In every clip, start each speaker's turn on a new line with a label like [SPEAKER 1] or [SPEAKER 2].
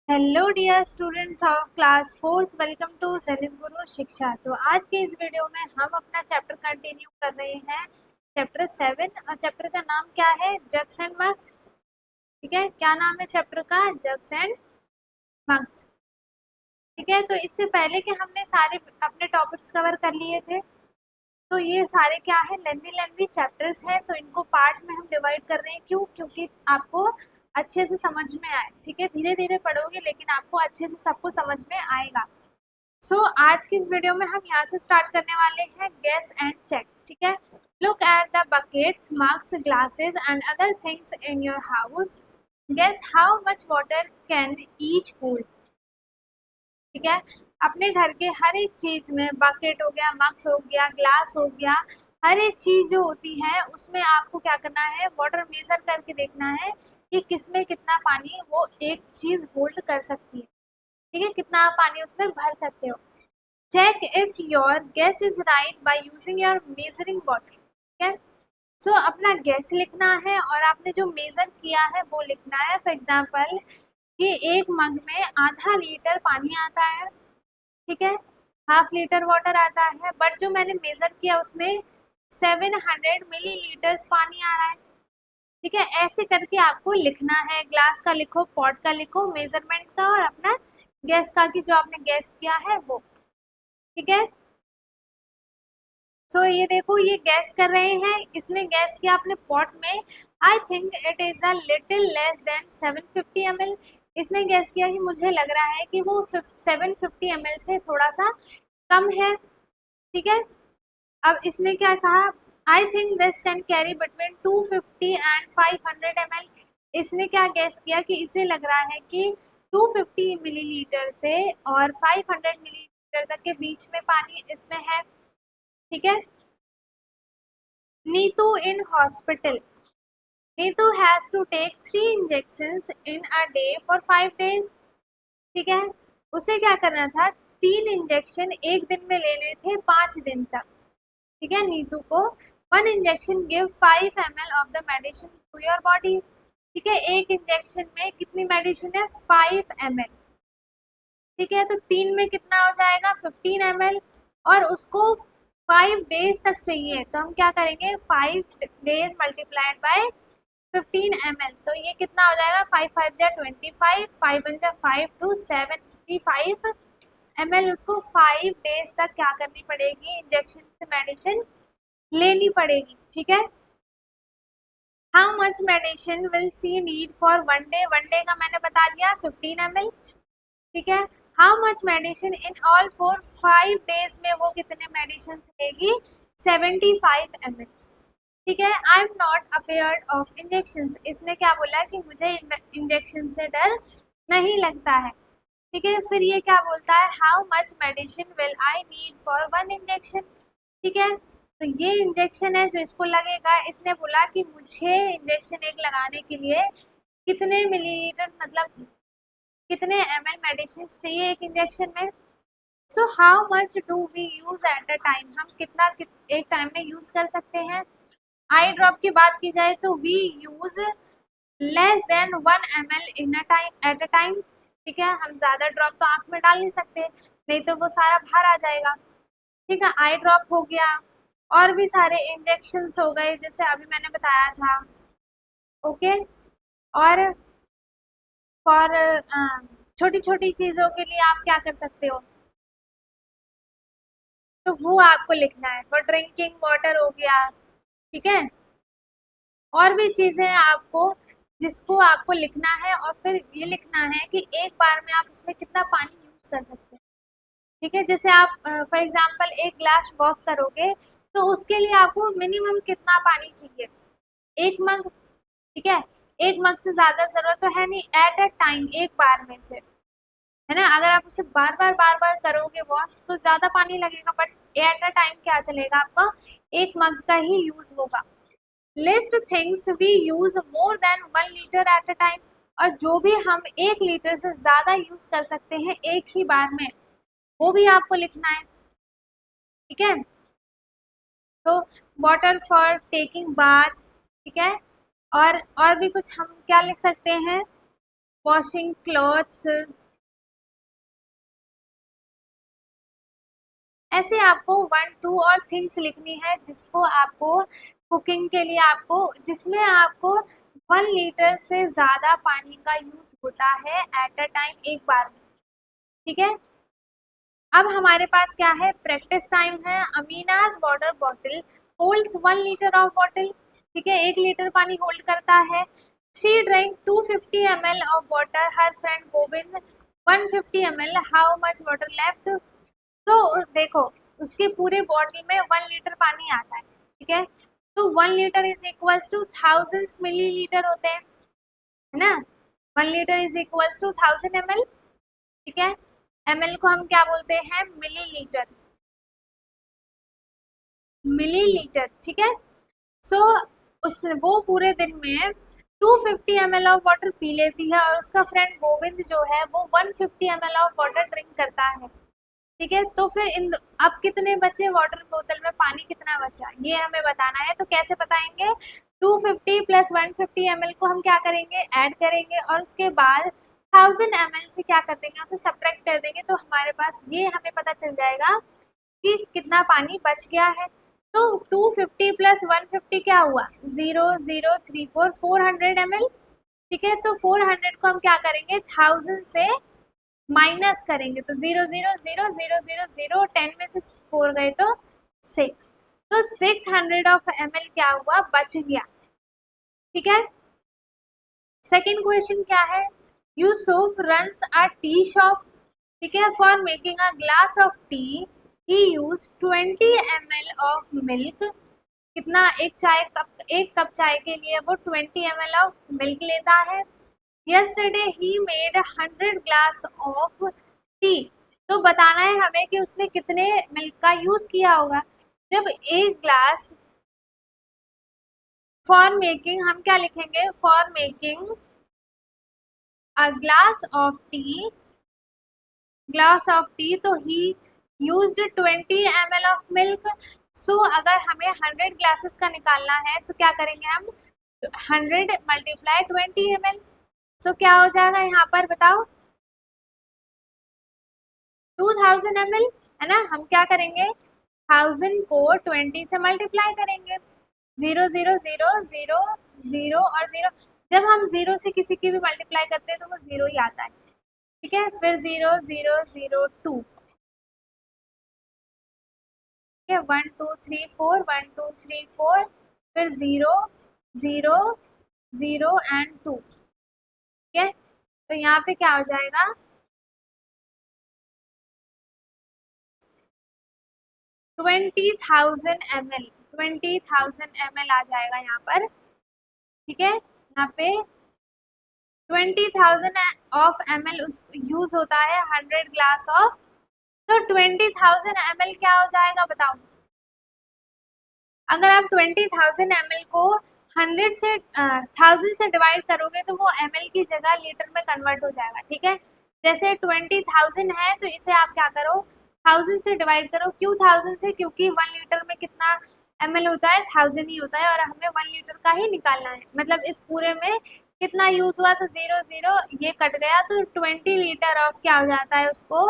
[SPEAKER 1] Hello dear students of class fourth, welcome to Sainik Guru शिक्षा। तो आज के इस वीडियो में हम अपना चैप्टर कंटिन्यू कर रहे हैं, चैप्टर 7। और चैप्टर का नाम क्या है? Jugs and mugs. ठीक है, क्या नाम है चैप्टर का? Jugs and mugs. ठीक है, तो इससे पहले कि हमने सारे अपने टॉपिक्स कवर कर लिए थे, तो ये सारे क्या है, लेंदी लेंदी चैप्टर्स हैं, तो इनको पार्ट में हम डिवाइड कर रहे हैं। क्यों? क्योंकि आपको अच्छे से समझ में आए। ठीक है, धीरे धीरे पढ़ोगे लेकिन आपको अच्छे से सबको समझ में आएगा। आज की इस वीडियो में हम यहाँ से स्टार्ट करने वाले हैं, गेस एंड चेक। ठीक है, look at the buckets, mugs, glasses and other things in your house. Guess how much water can each hold. ठीक है, अपने घर के हर एक चीज में, बकेट हो गया, मग्स हो गया, ग्लास हो गया, हर एक चीज जो होती है उसमें आपको क्या करना है, वाटर मेजर करके देखना है कि किसमें कितना पानी वो एक चीज होल्ड कर सकती है। ठीक है, कितना आप पानी उसमें भर सकते हो। Check if your guess is right by using your measuring bottle. ठीक है, अपना गेस लिखना है और आपने जो मेजर किया है वो लिखना है। फॉर एग्जाम्पल कि एक मग में आधा लीटर पानी आता है। ठीक है, हाफ लीटर वाटर आता है, बट जो मैंने मेजर किया उसमें 700 मिलीलीटर्स पानी आ रहा है। ठीक है, ऐसे करके आपको लिखना है। ग्लास का लिखो, पॉट का लिखो, मेजरमेंट का और अपना गैस का कि जो आपने गैस किया है वो। ठीक है, ये देखो, ये गैस कर रहे हैं, इसने गैस किया अपने पॉट में। I think it is a little less than 750 ml। इसने गैस किया कि मुझे लग रहा है कि वो 750 ml से थोड़ा सा कम है। ठीक है, अब इसने क्या कहा, I think this can carry between 250 and 500 ml। इसने क्या गैस किया कि इसे लग रहा है कि 250 मिलीलीटर से और 500 मिलीलीटर तक के बीच में पानी इसमें है। ठीक है, Neetu in hospital. Neetu has to take 3 injections in a day for 5 days। ठीक है, उसे क्या करना था, 3 इंजेक्शन एक दिन में लेने थे 5 दिन तक। ठीक है, नीतू को 1 injection give 5 ml of the medicine to your body. ठीक है, एक इंजेक्शन में कितनी मेडिसिन है? 5 ml। ठीक है, तो 3 में कितना हो जाएगा? 15 ml। और उसको 5 days तक चाहिए, तो हम क्या करेंगे, 5 days मल्टीप्लाइड बाय 15 ml। तो ये कितना हो जाएगा? 5 5 जा 25, 5 1 जा 5 2 75 ml। उसको 5 days तक क्या करनी पड़ेगी, इंजेक्शन से मेडिसिन लेनी पड़ेगी। ठीक है, how much medicine will see need for 1 day। 1 day का मैंने बता दिया 15 ml। ठीक है, how much medicine in all for 5 days में वो कितने मेडिसिन लेगी? 75 ml। ठीक है, I am not afraid of injection. इसने क्या बोला कि मुझे इंजेक्शन से डर नहीं लगता है। ठीक है, फिर ये क्या बोलता है, how much medicine will I need for 1 injection. ठीक है, तो ये इंजेक्शन है जो इसको लगेगा। इसने बोला कि मुझे इंजेक्शन एक लगाने के लिए कितने मिलीलीटर, मतलब कितने ml मेडिसिन चाहिए एक इंजेक्शन में। How much do we use at a time. हम कितना एक टाइम में यूज कर सकते हैं। आई ड्रॉप की बात की जाए तो we use less than 1 ml in a time, at a time. ठीक है, हम ज्यादा ड्रॉप तो आंख में डाल नहीं सकते, नहीं तो वो सारा बाहर आ जाएगा। ठीक है, आई ड्रॉप हो गया, और भी सारे इंजेक्शन हो गए जैसे अभी मैंने बताया था। ओके, और फॉर छोटी छोटी चीजों के लिए आप क्या कर सकते हो, तो वो आपको लिखना है। फॉर ड्रिंकिंग वाटर हो गया। ठीक है, और भी चीजें आपको, जिसको आपको लिखना है, और फिर ये लिखना है कि एक बार में आप उसमें कितना पानी यूज कर सकते हैं। ठीक है, जैसे आप फॉर एग्जांपल एक ग्लास वॉश करोगे, तो उसके लिए आपको मिनिमम कितना पानी चाहिए? 1 मग। ठीक है, 1 मग से ज्यादा जरूरत तो है नहीं एट अ टाइम, एक बार में से, है ना। अगर आप उसे बार बार करोगे वॉश तो ज्यादा पानी लगेगा, बट एट अ टाइम क्या चलेगा, आपका 1 मग का ही यूज होगा। List things we use more than 1 litre at a time. और जो भी हम 1 लीटर से ज्यादा यूज कर सकते हैं एक ही बार में, वो भी आपको लिखना है। ठीक है, तो वाटर फॉर टेकिंग बाथ। ठीक है, और भी कुछ हम क्या लिख सकते हैं, वॉशिंग क्लॉथ्स, ऐसे आपको 1 2 और थिंग्स लिखनी है जिसको आपको कुकिंग के लिए आपको, जिसमें आपको 1 लीटर से ज़्यादा पानी का यूज होता है एट अ टाइम, एक बार में। ठीक है, अब हमारे पास क्या है, प्रैक्टिस टाइम है। Amina's water bottle holds 1 litre of bottle. ठीक है, 1 लीटर पानी होल्ड करता है। She drink 250 ml of water, her friend Govind 150 ml, how much water left. तो देखो, उसके पूरे बॉटल में 1 लीटर पानी आता है। ठीक है, तो 1 litre is equals to 1000 millilitre होते हैं, है ना। 1 litre is equals to 1000 ml। ठीक है, ml को हम क्या बोलते हैं, मिलीलीटर, मिलीलीटर। ठीक है, सो उस वो पूरे दिन में 250 ml ऑफ वाटर पी लेती है और उसका फ्रेंड गोविंद जो है वो 150 ml ऑफ वाटर ड्रिंक करता है। ठीक है, तो फिर इन अब कितने बचे, वाटर बोतल में पानी कितना बचा, ये हमें बताना है। तो कैसे बताएंगे, 250 प्लस 150 ml को हम क्या करेंगे, ऐड करेंगे और उसके बाद 1000 ml से क्या कर देंगे, उसे सब्ट्रैक्ट कर देंगे। तो हमारे पास ये हमें पता चल जाएगा कि कितना पानी बच गया है। तो 250 प्लस 150 क्या हुआ, 0034, 400 ml। ठीक है, तो 400 को हम क्या करेंगे, 1000 से माइनस करेंगे, तो 0 0 0 0 0 0, 10 में से 4 गए तो 6, तो 600 ऑफ ml क्या हुआ, बच गया। ठीक है, सेकेंड क्वेश्चन क्या है, यूसुफ रन्स अ टी शॉप। ठीक है, for making a glass of T he use 20 ml of milk. कितना, एक कप चाय के लिए वो 20 ml ऑफ मिल्क लेता है। Yesterday he made 100 glass of tea. तो बताना है हमें कि उसने कितने मिल्क का यूज किया होगा। जब एक ग्लास, फॉर मेकिंग हम क्या लिखेंगे, for making a glass of tea, तो he used 20 ml of milk. So अगर हमें 100 ग्लासेस का निकालना है तो क्या करेंगे हम, 100 मल्टीप्लाई 20 ml। सो क्या हो जाएगा यहाँ पर बताओ, 2000 ml, है ना। हम क्या करेंगे, 1000 को 20 से मल्टीप्लाई करेंगे, 0 0 0 0 और 0। जब हम 0 से किसी की भी मल्टीप्लाई करते हैं तो वो 0 ही आता है। ठीक है, फिर 0 0 0 2, ठीक है, 1 2 3 4, 1 2 3 4, फिर 0 0 0 एंड 2। ठीक है, तो यहाँ पे क्या हो जाएगा, 20,000 ml, 20,000 ml आ जाएगा यहाँ पर। ठीक है, यहाँ पे 20,000 ऑफ ml यूज होता है 100 ग्लास ऑफ, तो 20,000 ml क्या हो जाएगा बताओ। अगर आप 20,000 ml को 100 से 1000 से डिवाइड करोगे तो वो ml की जगह लीटर में कन्वर्ट हो जाएगा। ठीक है, जैसे 20,000 है तो इसे आप क्या करो, 1000 से डिवाइड करो। क्यों 1000 से, क्योंकि 1 लीटर में कितना ml होता है, 1000 ही होता है और हमें 1 लीटर का ही निकालना है। मतलब इस पूरे में कितना यूज हुआ, तो 0 0 ये कट गया, तो 20 लीटर ऑफ क्या हो जाता है उसको,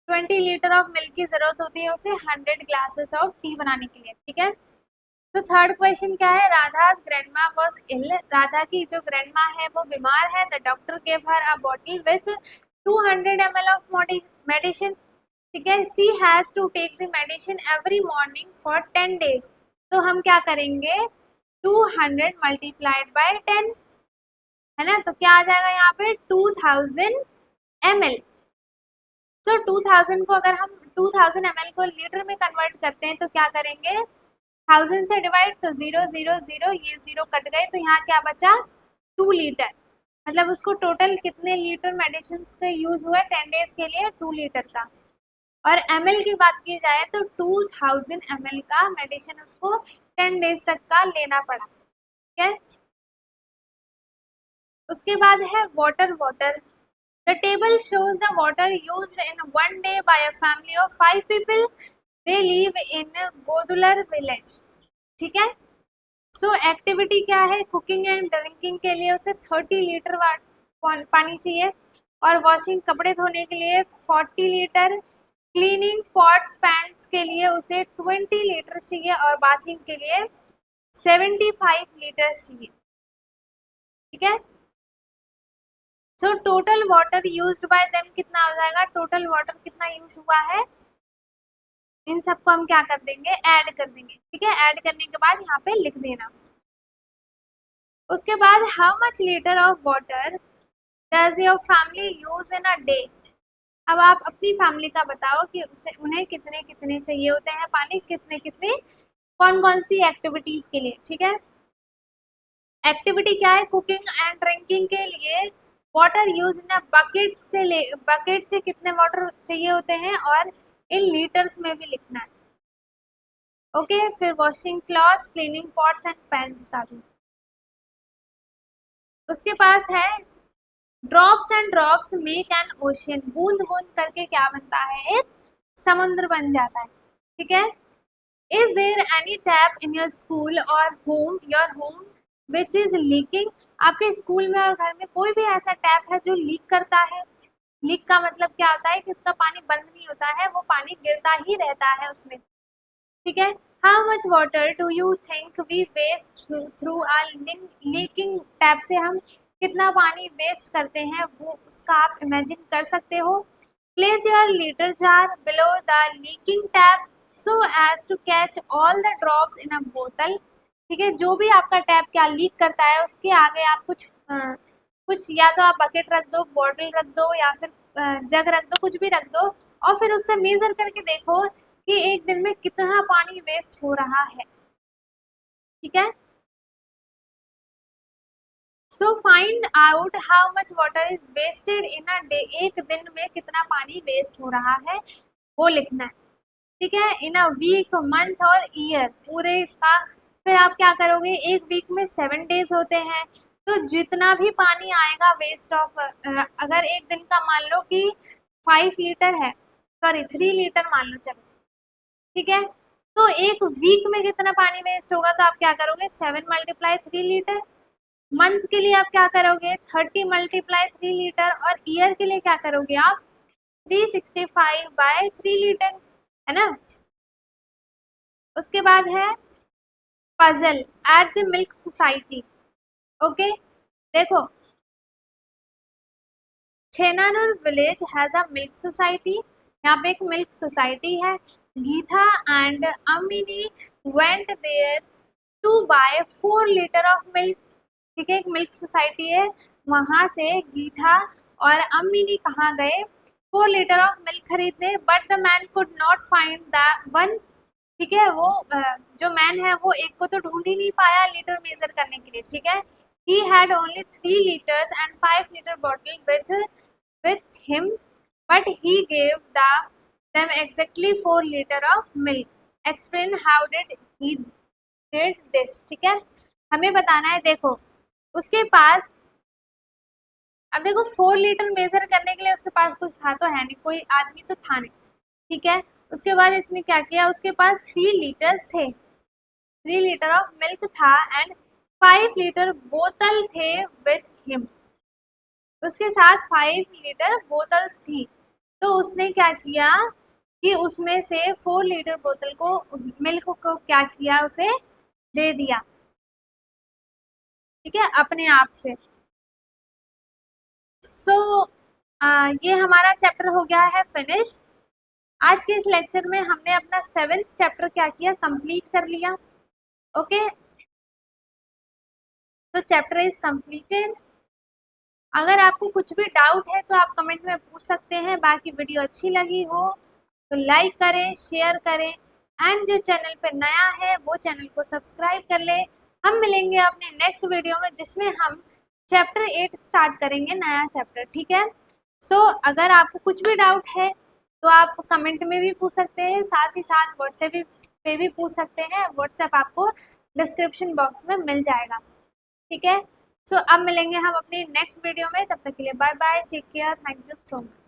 [SPEAKER 1] 20 लीटर ऑफ मिल्क की जरूरत होती है उसे 100 ग्लासेस ऑफ टी बनाने के लिए। ठीक है, तो थर्ड क्वेश्चन क्या है, Radha's grandma was ill. Radha की जो ग्रैंडमा है वो बीमार है। The doctor gave her a bottle with 200 ml of medicine. ठीक है, she has to take the medicine every morning for 10 days। तो हम क्या करेंगे, 200 मल्टीप्लाइड बाय 10, है ना। तो क्या आ जाएगा यहाँ पे, 2000 ml। तो 2000 को अगर हम 2000 ml को लीटर में कन्वर्ट करते हैं तो क्या करेंगे, 1000 से डिवाइड, तो 0 0 0, ये 0 कट गए, तो यहाँ क्या बचा, 2 लीटर। मतलब उसको टोटल कितने लीटर मेडिसिन का यूज हुआ 10 डेज के लिए, 2 लीटर का। और ml की बात की जाए तो 2000 ml का मेडिसिन उसको 10 डेज तक का लेना पड़ा। ठीक है, उसके बाद है water bottle. The table shows the water used in one day by a family of 5 people. They live in Godular village. ठीक है, सो एक्टिविटी क्या है, कुकिंग एंड ड्रिंकिंग के लिए उसे 30 लीटर पानी चाहिए, और वॉशिंग कपड़े धोने के लिए 40 लीटर, क्लीनिंग पॉट्स पैंस के लिए उसे 20 लीटर चाहिए, और बाथिंग के लिए 75 लीटर चाहिए। ठीक है, so total water used by them कितना हो जाएगा, टोटल वाटर कितना यूज हुआ है, इन सबको हम क्या कर देंगे, ऐड कर देंगे। ठीक है, ऐड करने के बाद यहाँ पे लिख देना। उसके बाद how much litre of water does your family use in a day. अब आप अपनी फैमिली का बताओ कि उन्हें कितने कितने चाहिए होते हैं पानी, कितने कितने, कौन कौन सी एक्टिविटीज के लिए। ठीक है, एक्टिविटी क्या है, कुकिंग एंड ड्रिंकिंग के लिए वाटर यूज इन बकेट से कितने वाटर चाहिए होते हैं, और इन लीटर्स में भी लिखना है। ओके, फिर washing clothes, cleaning pots and pans का भी। उसके पास है drops and drops make an ocean, बूंद बूंद करके क्या बनता है, एक समुद्र बन जाता है। ठीक है, is there any tap in your school और होम विच इज लीकिंग। आपके स्कूल में और घर में कोई भी ऐसा टैप है जो लीक करता है। लीक का मतलब क्या होता है कि उसका पानी बंद नहीं होता है, वो पानी गिरता ही रहता है उसमें से। ठीक है, how much water do you think we waste through a leaking tap, से हम कितना पानी वेस्ट करते हैं, वो उसका आप इमेजिन कर सकते हो। Place your litre jar below the leaking tap so as to catch all the drops in a बोतल। ठीक है, जो भी आपका टैप क्या लीक करता है उसके आगे आप कुछ या तो आप बकेट रख दो, बॉटल रख दो, या फिर जग रख दो, कुछ भी रख दो, और फिर उससे मेजर करके देखो कि एक दिन में कितना पानी वेस्ट हो रहा है। ठीक है, so find out how much water is wasted in a day, एक दिन में कितना पानी वेस्ट हो रहा है वो लिखना है। ठीक है, इन अ वीक, मंथ और ईयर, पूरे का। फिर आप क्या करोगे, एक वीक में 7 डेज होते हैं, तो जितना भी पानी आएगा वेस्ट ऑफ, अगर एक दिन का मान लो कि 5 लीटर है, सॉरी 3 लीटर मान लो, चलो ठीक है, तो एक वीक में कितना पानी वेस्ट होगा, तो आप क्या करोगे 7 × 3 लीटर। मंथ के लिए आप क्या करोगे 30 × 3 लीटर, और ईयर के लिए क्या करोगे आप 365/3 लीटर, है ना। उसके बाद है puzzle at the milk society. Okay, देखो Chenanur village has a milk society, यहाँ पे एक मिल्क सोसाइटी है। Geeta and Ammini went there to buy 4 litre of milk. ठीक है, एक मिल्क सोसाइटी है, वहां से गीता और अम्मिनी कहाँ गए 4 लीटर ऑफ मिल्क खरीदने, but the man could not find that one. ठीक है, वो जो मैन है वो एक को तो ढूंढ ही नहीं पाया लीटर मेजर करने के लिए। ठीक है, he had only 3 liters and 5 liter bottle with him, but he gave them exactly 4 liter of milk. Explain how did he did this। ठीक है, हमें बताना है, देखो उसके पास, अब देखो 4 लीटर मेजर करने के लिए उसके पास कुछ था तो है नहीं, कोई आदमी तो था नहीं। ठीक है, उसके बाद इसने क्या किया, उसके पास 3 लीटर्स थे, 3 लीटर ऑफ मिल्क था, एंड 5 लीटर बोतल थे विथ हिम, उसके साथ 5 लीटर बोतल्स थी। तो उसने क्या किया कि उसमें से 4 लीटर बोतल को, मिल्क को क्या किया, उसे दे दिया। ठीक है, अपने आप से। ये हमारा चैप्टर हो गया है फिनिश। आज के इस लेक्चर में हमने अपना 7th चैप्टर क्या किया, कंप्लीट कर लिया। ओके, तो चैप्टर इज कंप्लीटेड। अगर आपको कुछ भी डाउट है तो आप कमेंट में पूछ सकते हैं। बाकी वीडियो अच्छी लगी हो तो लाइक करें, शेयर करें, एंड जो चैनल पे नया है वो चैनल को सब्सक्राइब कर ले। हम मिलेंगे अपने नेक्स्ट वीडियो में जिसमें हम चैप्टर 8 स्टार्ट करेंगे, नया चैप्टर। ठीक है, अगर आपको कुछ भी डाउट है तो आप कमेंट में भी पूछ सकते हैं, साथ ही साथ व्हाट्सएप पे भी पूछ सकते हैं। व्हाट्सएप आपको डिस्क्रिप्शन बॉक्स में मिल जाएगा। ठीक है, अब मिलेंगे हम अपनी नेक्स्ट वीडियो में, तब तक के लिए bye bye, take care, thank you so much.